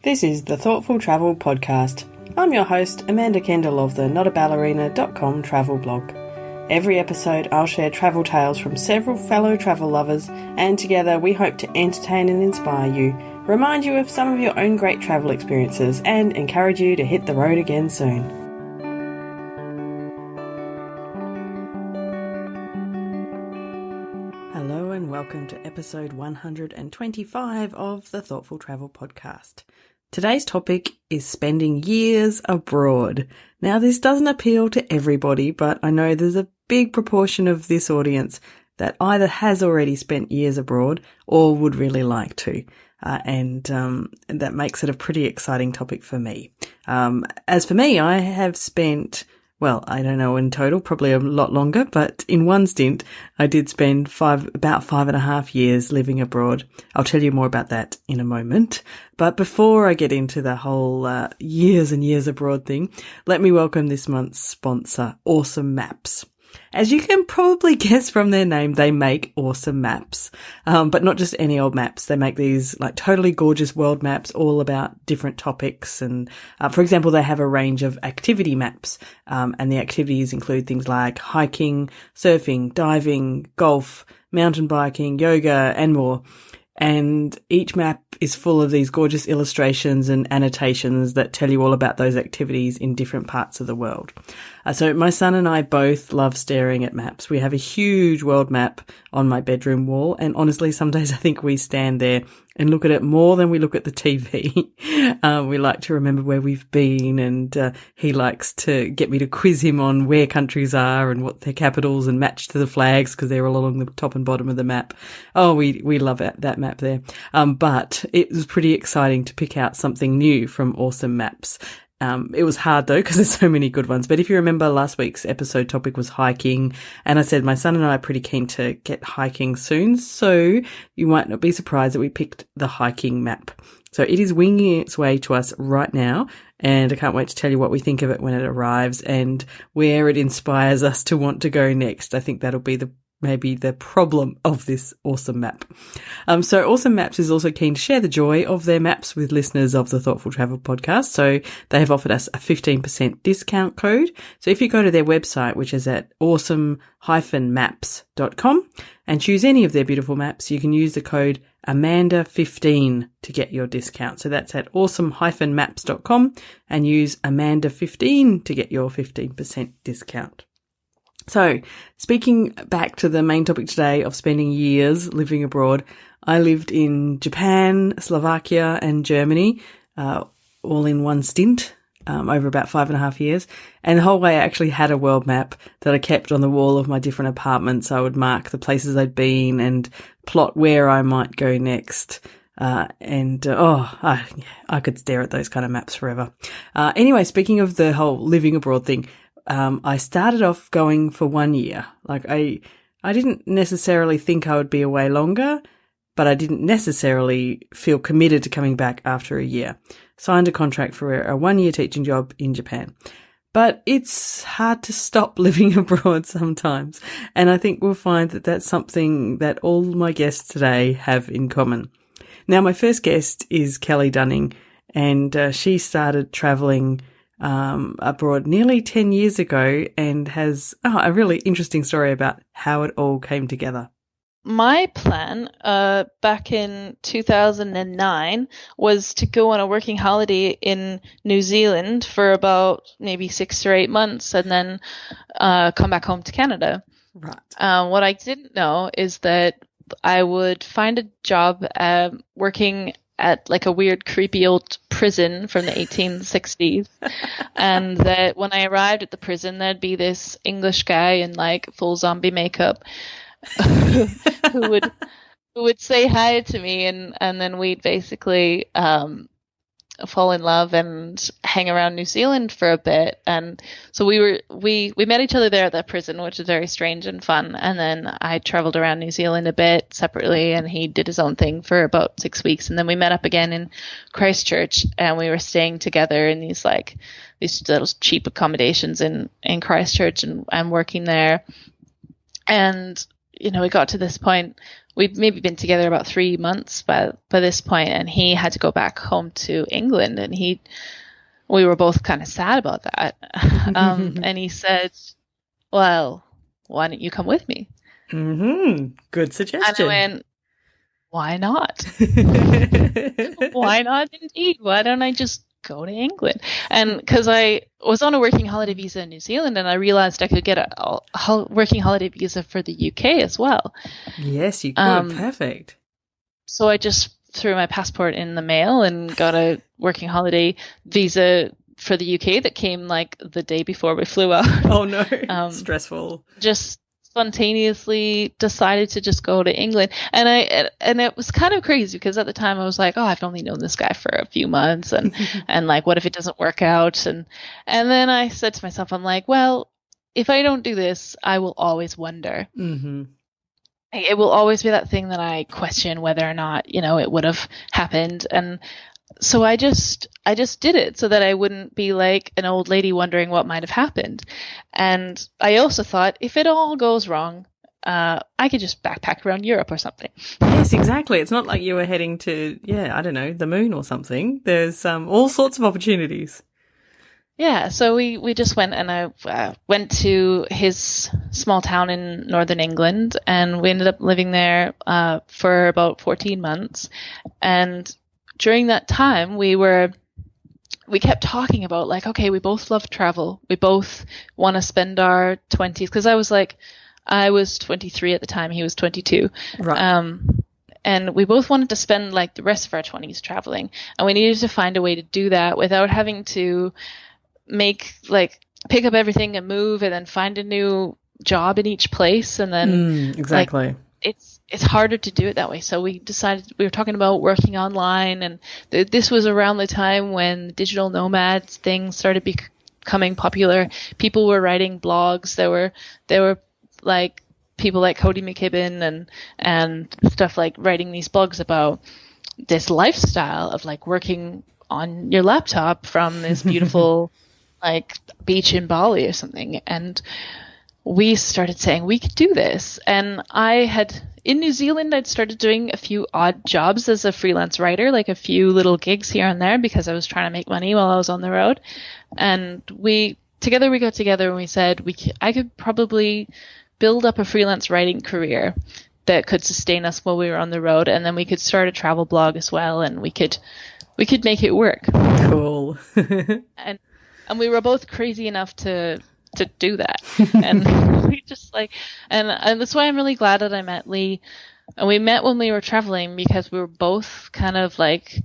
This is the Thoughtful Travel Podcast. I'm your host, Amanda Kendall of the notaballerina.com travel blog. Every episode I'll share travel tales from several fellow travel lovers, and together we hope to entertain and inspire you, remind you of some of your own great travel experiences, and encourage you to hit the road again soon. Hello and welcome to episode 125 of the Thoughtful Travel Podcast. Today's topic is spending years abroad. Now, this doesn't appeal to everybody, but I know there's a big proportion of this audience that either has already spent years abroad or would really like to. And that makes it a pretty exciting topic for me. As for me, I have spent, well, I don't know in total, probably a lot longer, but in one stint, I did spend about 5.5 years living abroad. I'll tell you more about that in a moment. But before I get into the whole years and years abroad thing, let me welcome this month's sponsor, Awesome Maps. As you can probably guess from their name, they make awesome maps. But not just any old maps. They make these like totally gorgeous world maps all about different topics. And for example, they have a range of activity maps. And the activities include things like hiking, surfing, diving, golf, mountain biking, yoga, and more. And each map is full of these gorgeous illustrations and annotations that tell you all about those activities in different parts of the world. So my son and I both love staring at maps. We have a huge world map on my bedroom wall, and honestly, some days I think we stand there and look at it more than we look at the TV. We like to remember where we've been, and he likes to get me to quiz him on where countries are and what their capitals and match to the flags because they're all along the top and bottom of the map. Oh, we love that map there. But it was pretty exciting to pick out something new from Awesome Maps. It was hard though, because there's so many good ones. But if you remember, last week's episode topic was hiking. And I said my son and I are pretty keen to get hiking soon. So you might not be surprised that we picked the hiking map. So it is winging its way to us right now. And I can't wait to tell you what we think of it when it arrives and where it inspires us to want to go next. I think that'll be maybe the problem of this awesome map. So Awesome Maps is also keen to share the joy of their maps with listeners of the Thoughtful Travel Podcast. So they have offered us a 15% discount code. So if you go to their website, which is at awesome-maps.com, and choose any of their beautiful maps, you can use the code Amanda15 to get your discount. So that's at awesome-maps.com and use Amanda15 to get your 15% discount. So, speaking back to the main topic today of spending years living abroad, I lived in Japan, Slovakia and Germany, all in one stint, over about 5.5 years. And the whole way I actually had a world map that I kept on the wall of my different apartments. I would mark the places I'd been and plot where I might go next. I could stare at those kind of maps forever. Anyway, speaking of the whole living abroad thing, I started off going for 1 year. Like I didn't necessarily think I would be away longer, but I didn't necessarily feel committed to coming back after a year. Signed a contract for a 1-year teaching job in Japan. But it's hard to stop living abroad sometimes. And I think we'll find that that's something that all my guests today have in common. Now, my first guest is Kelly Dunning, and she started traveling abroad nearly 10 years ago and has a really interesting story about how it all came together. My plan back in 2009 was to go on a working holiday in New Zealand for about maybe 6 or 8 months and then come back home to Canada. Right. What I didn't know is that I would find a job working at like a weird, creepy old prison from the 1860s. And that when I arrived at the prison, there'd be this English guy in like full zombie makeup who would say hi to me, and then we'd basically fall in love and hang around New Zealand for a bit. And so we met each other there at that prison, which is very strange and fun. And then I traveled around New Zealand a bit separately, and he did his own thing for about 6 weeks. And then we met up again in Christchurch, and we were staying together in these little cheap accommodations in Christchurch, and I'm working there. And we got to this point. We'd maybe been together about 3 months by this point, and he had to go back home to England, and we were both kind of sad about that. And he said, well, why don't you come with me? Good suggestion. And I went, why not? Why not indeed? Why don't I just go to England? And because I was on a working holiday visa in New Zealand, and I realized I could get a working holiday visa for the UK as well. Yes, you could. Perfect. So I just threw my passport in the mail and got a working holiday visa for the UK that came like the day before we flew out. Oh no, stressful. Just spontaneously decided to just go to England, and it was kind of crazy because at the time I was like, oh, I've only known this guy for a few months, and and like, what if it doesn't work out? And then I said to myself, I'm like, well, if I don't do this, I will always wonder. It will always be that thing that I question whether or not it would have happened. And so I just did it so that I wouldn't be like an old lady wondering what might have happened. And I also thought, if it all goes wrong, I could just backpack around Europe or something. Yes, exactly. It's not like you were heading to, I don't know, the moon or something. There's all sorts of opportunities. Yeah, so we just went, and I went to his small town in northern England, and we ended up living there for about 14 months. And during that time, we kept talking about like, okay, we both love travel. We both want to spend our 20s, because I was 23 at the time. He was 22. Right. And we both wanted to spend like the rest of our 20s traveling, and we needed to find a way to do that without having to pick up everything and move and then find a new job in each place. And then exactly. It's harder to do it that way. So we decided, we were talking about working online, and this was around the time when the digital nomads thing started becoming popular. People were writing blogs. There were like people like Cody McKibben and stuff, like writing these blogs about this lifestyle of like working on your laptop from this beautiful like beach in Bali or something. And we started saying we could do this. And in New Zealand, I'd started doing a few odd jobs as a freelance writer, like a few little gigs here and there, because I was trying to make money while I was on the road. And we got together and we said I could probably build up a freelance writing career that could sustain us while we were on the road, and then we could start a travel blog as well, and we could make it work. Cool. And we were both crazy enough to do that. And we just and that's why I'm really glad that I met Lee. And we met when we were traveling, because we were both kind of like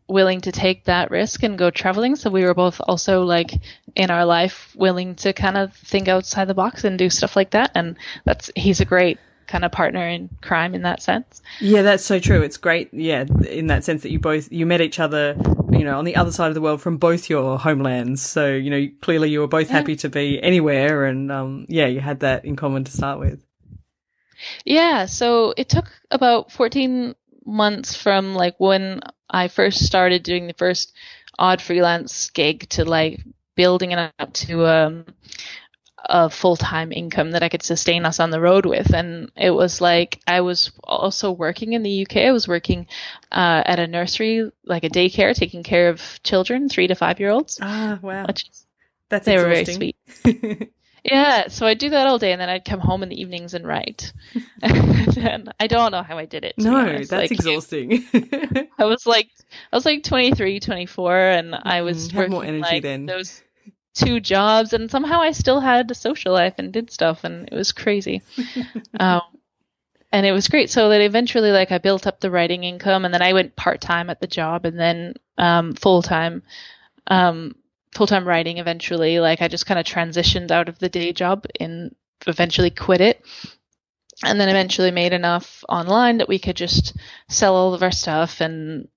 willing to take that risk and go traveling. So we were both also like in our life willing to kind of think outside the box and do stuff like that. And he's a great kind of partner in crime in that sense. Yeah, that's so true. It's great. Yeah, in that sense that you met each other, on the other side of the world from both your homelands. So, clearly you were both happy to be anywhere, and you had that in common to start with. Yeah, so it took about 14 months from like when I first started doing the first odd freelance gig to like building it up to a full-time income that I could sustain us on the road with. And it was like, I was also working in the UK. I was working at a nursery, like a daycare, taking care of children, 3 to 5 year olds. Ah, wow. That's they exhausting. were very sweet. Yeah, so I'd do that all day, and then I'd come home in the evenings and write. And I don't know how I did it. No, that's exhausting. I was like 23, 24, and I was working more energy then. Those 2 jobs, and somehow I still had a social life and did stuff, and it was crazy. And it was great. So that eventually, like, I built up the writing income, and then I went part-time at the job, and then full-time writing eventually. Like, I just kind of transitioned out of the day job and eventually quit it. And then eventually made enough online that we could just sell all of our stuff and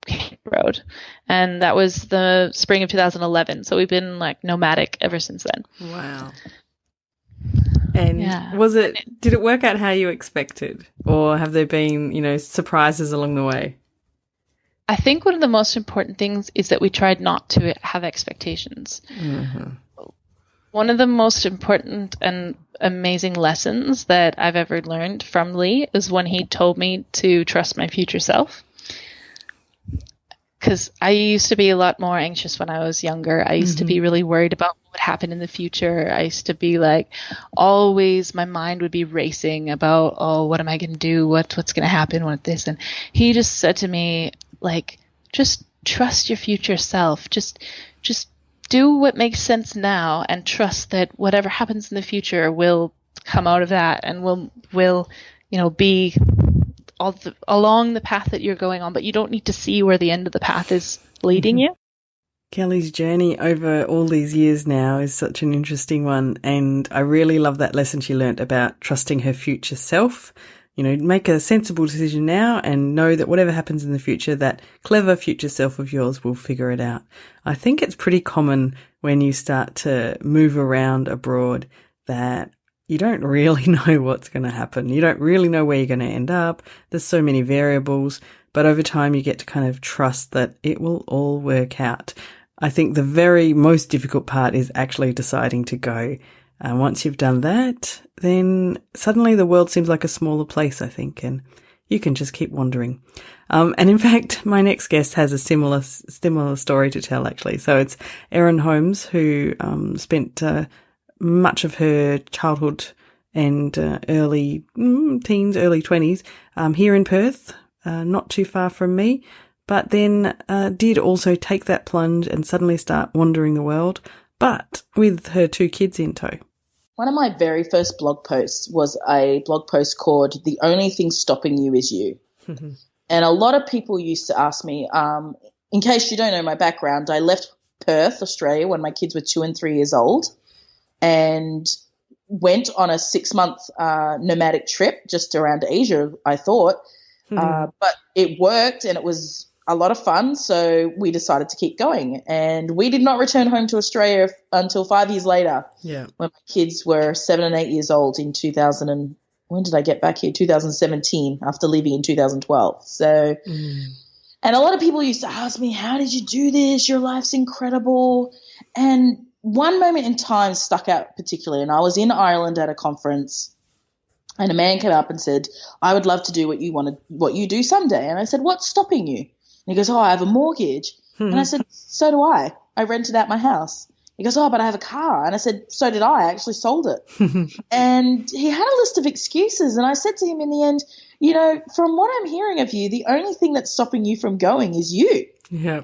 hit the road. And that was the spring of 2011. So we've been like nomadic ever since then. Wow. And did it work out how you expected? Or have there been, surprises along the way? I think one of the most important things is that we tried not to have expectations. Mm-hmm. One of the most important and amazing lessons that I've ever learned from Lee is when he told me to trust my future self. Because I used to be a lot more anxious when I was younger. I used to be really worried about what would happen in the future. I used to be like, always my mind would be racing about, oh, what am I going to do? What's going to happen? What this? And he just said to me, like, just trust your future self. Just do what makes sense now and trust that whatever happens in the future will come out of that and will be along the path that you're going on, but you don't need to see where the end of the path is leading you. Kelly's journey over all these years now is such an interesting one, and I really love that lesson she learnt about trusting her future self. Make a sensible decision now and know that whatever happens in the future, that clever future self of yours will figure it out. I think it's pretty common when you start to move around abroad that you don't really know what's going to happen. You don't really know where you're going to end up. There's so many variables, but over time you get to kind of trust that it will all work out. I think the very most difficult part is actually deciding to go. And once you've done that, then suddenly the world seems like a smaller place, I think, and you can just keep wandering. And in fact, my next guest has a similar story to tell, actually. So it's Erin Holmes, who spent much of her childhood and early teens, early 20s here in Perth, not too far from me, but then did also take that plunge and suddenly start wandering the world, but with her 2 kids in tow. One of my very first blog posts was a blog post called "The Only Thing Stopping You Is You." And a lot of people used to ask me, in case you don't know my background, I left Perth, Australia, when my kids were 2 and 3 years old and went on a 6-month nomadic trip just around Asia, I thought. But it worked and it was a lot of fun, so we decided to keep going. And we did not return home to Australia until 5 years later, when my kids were 7 and 8 years old in 2000. And when did I get back here? 2017, after leaving in 2012. So, and a lot of people used to ask me, how did you do this? Your life's incredible. And one moment in time stuck out particularly, and I was in Ireland at a conference, and a man came up and said, I would love to do what you do someday. And I said, what's stopping you? And he goes, I have a mortgage. And I said, so do I. I rented out my house. He goes, but I have a car. And I said, so did I. I actually sold it. And he had a list of excuses. And I said to him in the end, from what I'm hearing of you, the only thing that's stopping you from going is you. Yeah.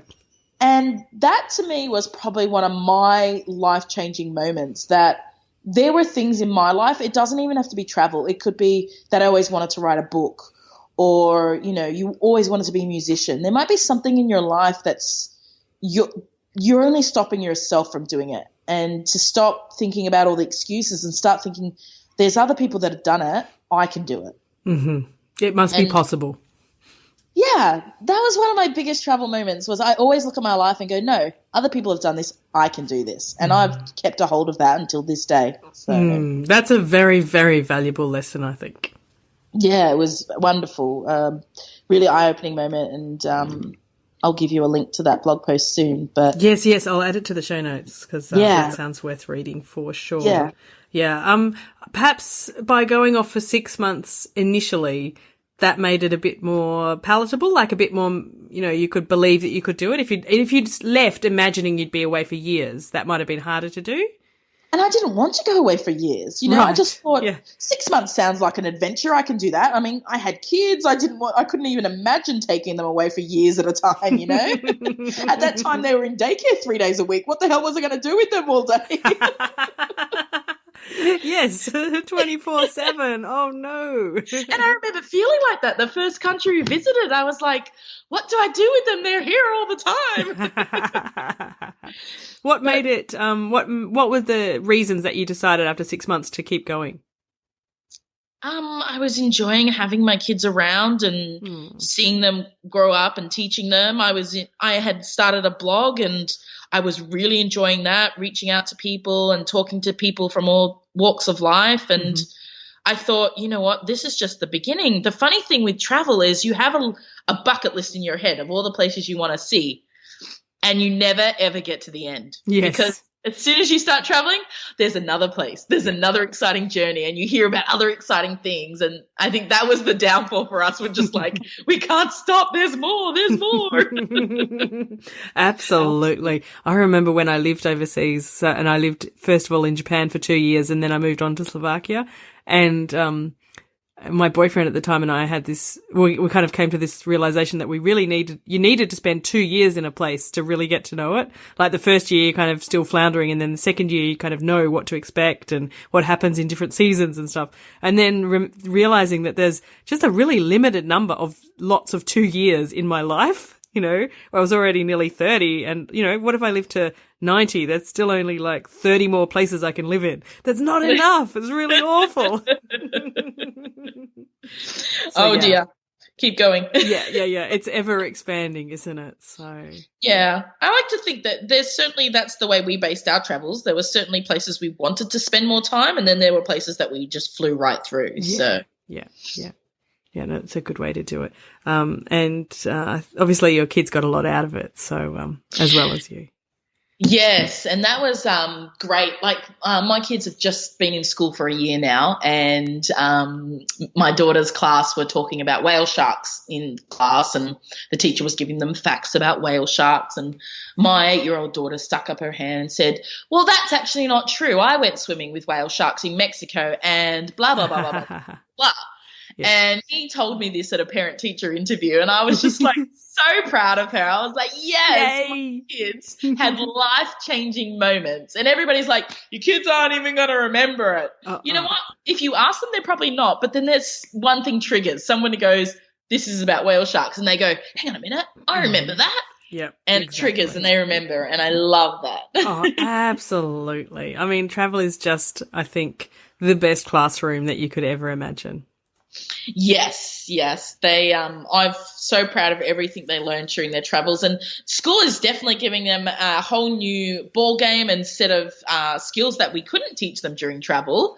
And that to me was probably one of my life-changing moments, that there were things in my life. It doesn't even have to be travel. It could be that I always wanted to write a book, or, you always wanted to be a musician. There might be something in your life that's you're only stopping yourself from doing it, and to stop thinking about all the excuses and start thinking there's other people that have done it. I can do it. Mm-hmm. It must be possible. Yeah, that was one of my biggest travel moments. Was I always look at my life and go, no, other people have done this. I can do this. And I've kept a hold of that until this day. So that's a very, very valuable lesson, I think. Yeah, it was wonderful. Really eye-opening moment, and I'll give you a link to that blog post soon. But yes, I'll add it to the show notes because that sounds worth reading for sure. Yeah. Perhaps by going off for 6 months initially, that made it a bit more palatable, like a bit more, you could believe that you could do it. If you'd left imagining you'd be away for years, that might have been harder to do. And I didn't want to go away for years. Right. I just thought 6 months sounds like an adventure. I can do that. I mean, I had kids. I couldn't even imagine taking them away for years at a time, At that time, they were in daycare 3 days a week. What the hell was I going to do with them all day? Yes, 24/7. Oh, no. And I remember feeling like that. The first country we visited, I was like, what do I do with them? They're here all the time. What made it, what were the reasons that you decided after 6 months to keep going? I was enjoying having my kids around and seeing them grow up and teaching them. I had started a blog, and I was really enjoying that, reaching out to people and talking to people from all walks of life. And I thought, you know what, this is just the beginning. The funny thing with travel is you have a bucket list in your head of all the places you want to see, and you never, ever get to the end. Yes. Because As soon as you start traveling, there's another place, there's another exciting journey, and you hear about other exciting things. And I think that was the downfall for us. We're just like, we can't stop. There's more. There's more. Absolutely. I remember when I lived overseas, and I lived first of all in Japan for 2 years, and then I moved on to Slovakia. And my boyfriend at the time and I had this, we kind of came to this realization that you needed to spend 2 years in a place to really get to know it. Like the first year you're kind of still floundering, and then the second year you kind of know what to expect and what happens in different seasons and stuff. And then realizing that there's just a really limited number of lots of 2 years in my life. You know, I was already nearly 30, and, you know, what if I live to 90? That's still only like 30 more places I can live in. That's not enough. It's really awful. Dear. Keep going. Yeah. It's ever expanding, isn't it? So. Yeah. I like to think that that's the way we based our travels. There were certainly places we wanted to spend more time, and then there were places that we just flew right through. Yeah. Yeah, no, it's a good way to do it. And obviously your kids got a lot out of it, so as well as you. Yes, and that was great. Like my kids have just been in school for a year now, and my daughter's class were talking about whale sharks in class, and the teacher was giving them facts about whale sharks, and my 8-year-old daughter stuck up her hand and said, well, that's actually not true. I went swimming with whale sharks in Mexico and blah, blah, blah, blah, blah, blah. Yeah. And he told me this at a parent-teacher interview, and I was just like so proud of her. I was like, yes, my kids had life-changing moments. And everybody's like, your kids aren't even going to remember it. You know what? If you ask them, they're probably not. But then there's one thing triggers. Someone goes, this is about whale sharks. And they go, hang on a minute, I remember that. Yeah, and exactly. It triggers and they remember, and I love that. Oh, absolutely. I mean, travel is just, I think, the best classroom that you could ever imagine. Yes. I'm so proud of everything they learned during their travels, and school is definitely giving them a whole new ball game and set of skills that we couldn't teach them during travel.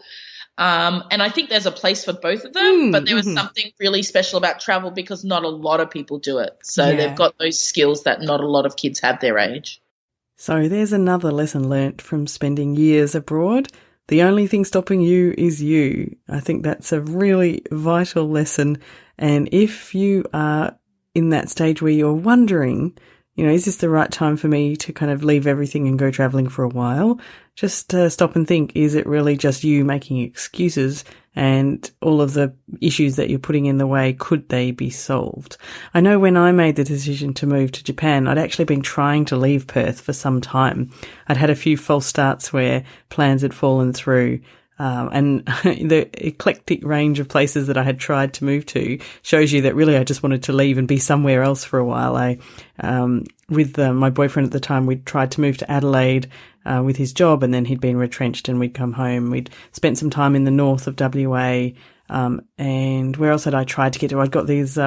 And I think there's a place for both of them, but there was something really special about travel because not a lot of people do it. So they've got those skills that not a lot of kids have their age. So there's another lesson learnt from spending years abroad. The only thing stopping you is you. I think that's a really vital lesson. And if you are in that stage where you're wondering, you know, is this the right time for me to kind of leave everything and go traveling for a while? Just stop and think, is it really just you making excuses, and all of the issues that you're putting in the way, could they be solved? I know when I made the decision to move to Japan, I'd actually been trying to leave Perth for some time. I'd had a few false starts where plans had fallen through. And the eclectic range of places that I had tried to move to shows you that really I just wanted to leave and be somewhere else for a while. With my boyfriend at the time, we'd tried to move to Adelaide with his job, and then he'd been retrenched and we'd come home. We'd spent some time in the north of WA. And where else had I tried to get to? I'd got these,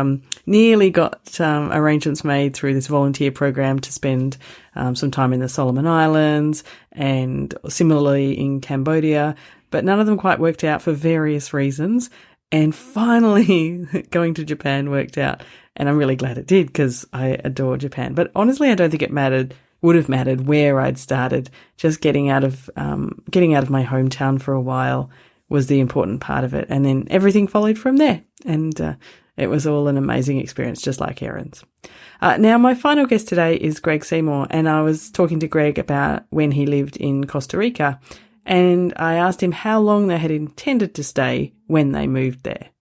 nearly got arrangements made through this volunteer program to spend some time in the Solomon Islands, and similarly in Cambodia. But none of them quite worked out for various reasons. And finally, going to Japan worked out. And I'm really glad it did, because I adore Japan. But honestly, I don't think it would have mattered where I'd started. Just getting out of my hometown for a while was the important part of it. And then everything followed from there. And it was all an amazing experience, just like Erin's. Now, my final guest today is Greg Seymour. And I was talking to Greg about when he lived in Costa Rica. And I asked him how long they had intended to stay when they moved there.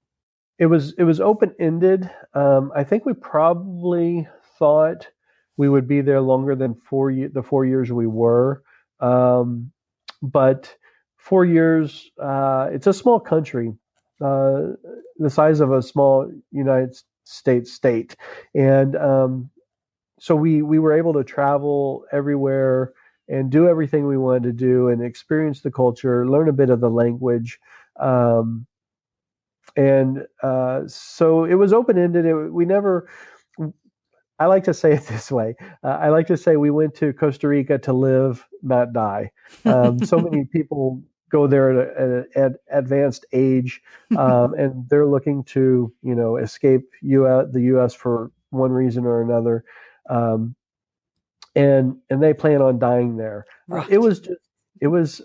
It was open-ended. I think we probably thought we would be there longer than the 4 years we were. But 4 years, it's a small country, the size of a small United States state. And so we were able to travel everywhere and do everything we wanted to do and experience the culture, learn a bit of the language. So it was open-ended. I like to say it this way. I like to say we went to Costa Rica to live, not die. So many people go there at an advanced age, and they're looking to, escape the U.S. for one reason or another. and they plan on dying there. Right. It was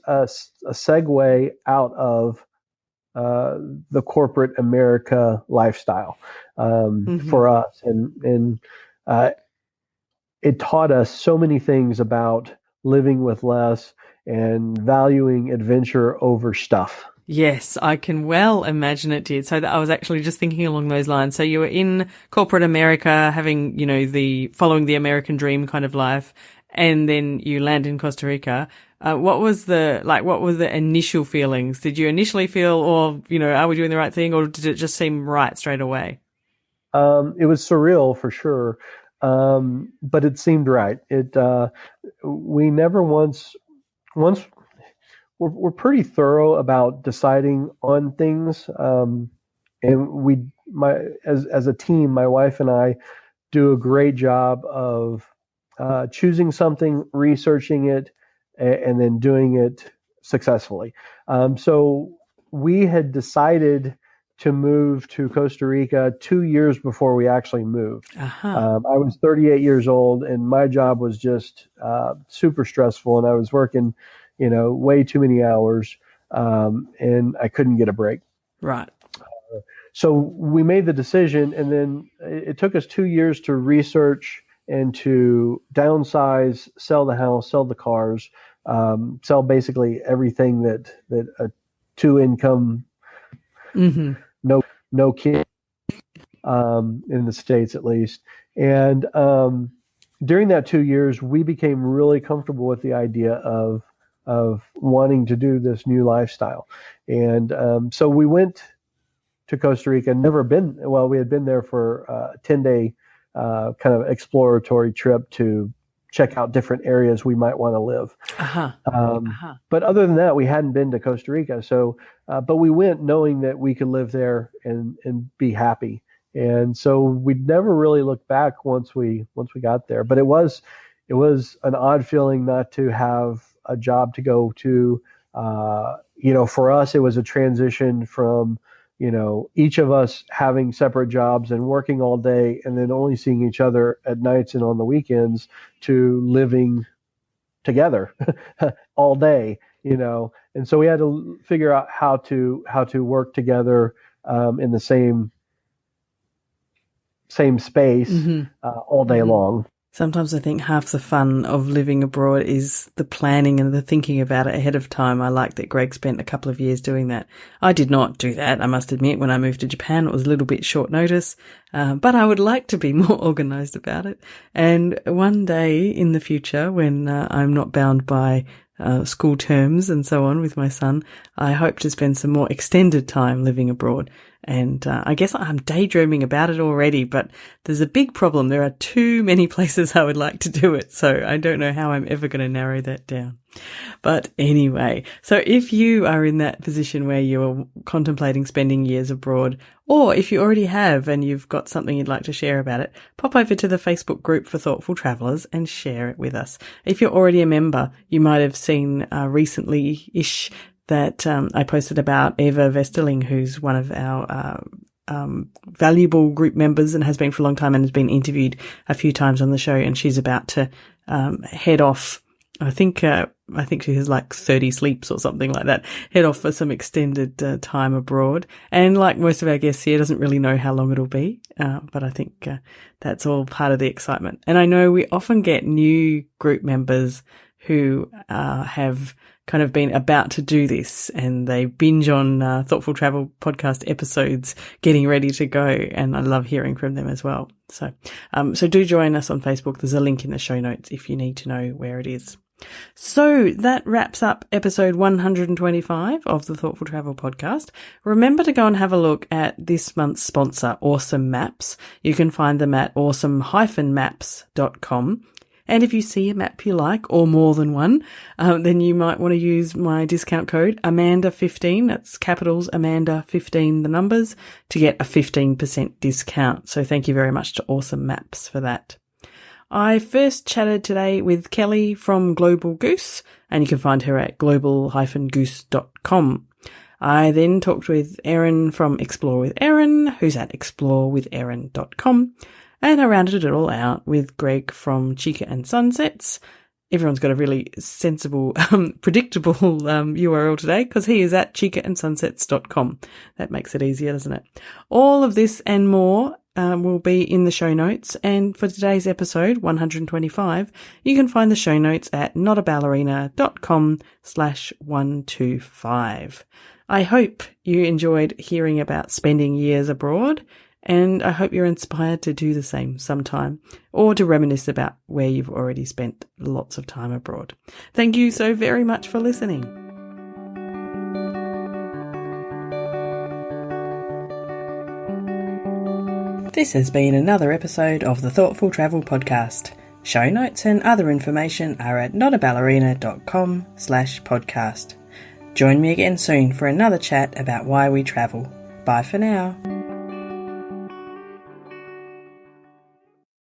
a segue out of the corporate America lifestyle for us, and it taught us so many things about living with less and valuing adventure over stuff. Yes, I can well imagine it did. So I was actually just thinking along those lines. So you were in corporate America having, following the American dream kind of life, and then you land in Costa Rica. What was the initial feelings? Did you initially feel, are we doing the right thing, or did it just seem right straight away? It was surreal for sure. But it seemed right. We never once we're pretty thorough about deciding on things. And as a team, my wife and I do a great job of choosing something, researching it, and then doing it successfully. So we had decided to move to Costa Rica 2 years before we actually moved. Uh-huh. I was 38 years old, and my job was just super stressful, and I was working, way too many hours, and I couldn't get a break. Right. So we made the decision, and then it took us 2 years to research and to downsize, sell the house, sell the cars, sell basically everything that a two-income, no kid, in the States at least. And during that 2 years, we became really comfortable with the idea of wanting to do this new lifestyle. And so we went to Costa Rica. We had been there for a 10-day kind of exploratory trip to check out different areas we might want to live. But other than that, we hadn't been to Costa Rica. So, but we went knowing that we could live there and be happy. And so we never really looked back once we got there. But it was an odd feeling not to have a job to go to. For us, it was a transition from each of us having separate jobs and working all day and then only seeing each other at nights and on the weekends to living together all day, and so we had to figure out how to work together in the same space all day long. Sometimes I think half the fun of living abroad is the planning and the thinking about it ahead of time. I like that Greg spent a couple of years doing that. I did not do that, I must admit. When I moved to Japan, it was a little bit short notice, but I would like to be more organised about it. And one day in the future, when I'm not bound by school terms and so on with my son, I hope to spend some more extended time living abroad. And I guess I'm daydreaming about it already, but there's a big problem. There are too many places I would like to do it, so I don't know how I'm ever going to narrow that down. But anyway, so if you are in that position where you're contemplating spending years abroad, or if you already have and you've got something you'd like to share about it, pop over to the Facebook group for Thoughtful Travellers and share it with us. If you're already a member, you might have seen recently-ish that I posted about Eva Vesterling, who's one of our valuable group members and has been for a long time and has been interviewed a few times on the show, and she's about to head off. I think she has like 30 sleeps or something like that, head off for some extended time abroad. And like most of our guests here, doesn't really know how long it'll be, but I think that's all part of the excitement. And I know we often get new group members who have kind of been about to do this, and they binge on Thoughtful Travel podcast episodes getting ready to go, and I love hearing from them as well. So do join us on Facebook. There's a link in the show notes if you need to know where it is. So that wraps up episode 125 of the Thoughtful Travel podcast. Remember to go and have a look at this month's sponsor, Awesome Maps. You can find them at awesome-maps.com. And if you see a map you like, or more than one, then you might want to use my discount code Amanda15, that's capitals Amanda15, the numbers, to get a 15% discount. So thank you very much to Awesome Maps for that. I first chatted today with Kelly from Global Goose, and you can find her at global-goose.com. I then talked with Erin from Explore with Erin, who's at explorewitherin.com. And I rounded it all out with Greg from Chica and Sunsets. Everyone's got a really sensible, predictable URL today because he is at chicaandsunsets.com. That makes it easier, doesn't it? All of this and more will be in the show notes. And for today's episode, 125, you can find the show notes at notaballerina.com/125. I hope you enjoyed hearing about spending years abroad, and I hope you're inspired to do the same sometime or to reminisce about where you've already spent lots of time abroad. Thank you so very much for listening. This has been another episode of the Thoughtful Travel Podcast. Show notes and other information are at notaballerina.com/podcast. Join me again soon for another chat about why we travel. Bye for now.